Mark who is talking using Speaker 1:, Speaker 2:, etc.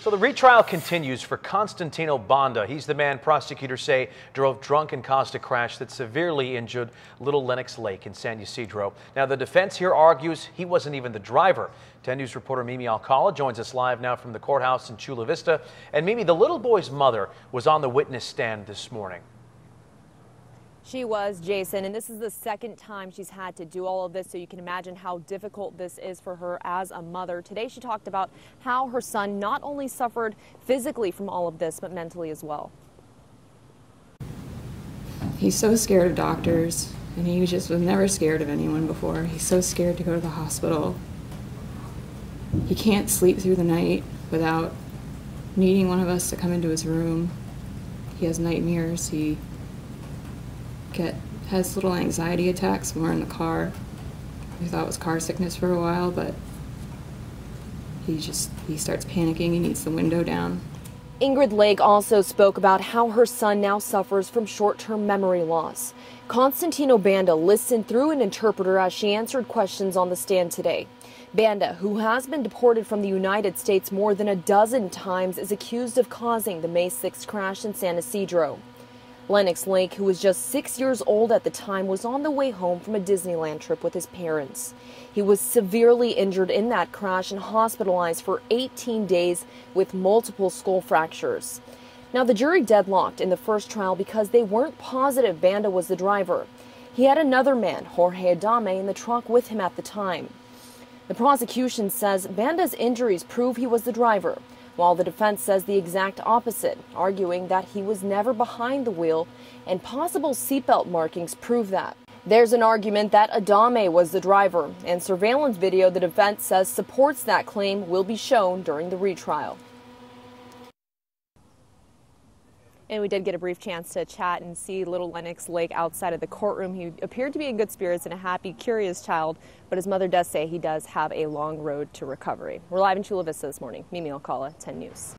Speaker 1: So the retrial continues for Constantino Banda. He's the man prosecutors say drove drunk and caused a crash that severely injured Little Lenox Lake in San Ysidro. Now the defense here argues he wasn't even the driver. 10 News reporter Mimi Alcala joins us live now from the courthouse in Chula Vista. And Mimi, the little boy's mother was on the witness stand this morning.
Speaker 2: She was, Jason, and this is the second time she's had to do all of this, so you can imagine how difficult this is for her as a mother. Today she talked about how her son not only suffered physically from all of this, but mentally as well.
Speaker 3: He's so scared of doctors, and he just was never scared of anyone before. He's so scared to go to the hospital. He can't sleep through the night without needing one of us to come into his room. He has nightmares. He has little anxiety attacks when we're in the car. We thought it was car sickness for a while, but he starts panicking. He needs the window down.
Speaker 2: Ingrid Lake also spoke about how her son now suffers from short-term memory loss. Constantino Banda listened through an interpreter as she answered questions on the stand today. Banda, who has been deported from the United States more than a dozen times, is accused of causing the May 6th crash in San Ysidro. Lenox Lake, who was just 6 years old at the time, was on the way home from a Disneyland trip with his parents. He was severely injured in that crash and hospitalized for 18 days with multiple skull fractures. Now, the jury deadlocked in the first trial because they weren't positive Banda was the driver. He had another man, Jorge Adame, in the truck with him at the time. The prosecution says Banda's injuries prove he was the driver, while the defense says the exact opposite, arguing that he was never behind the wheel, and possible seatbelt markings prove that. There's an argument that Adame was the driver, and surveillance video the defense says supports that claim will be shown during the retrial. And we did get a brief chance to chat and see little Lenox Lake outside of the courtroom. He appeared to be in good spirits and a happy, curious child, but his mother does say he does have a long road to recovery. We're live in Chula Vista this morning. Mimi Alcala, 10 News.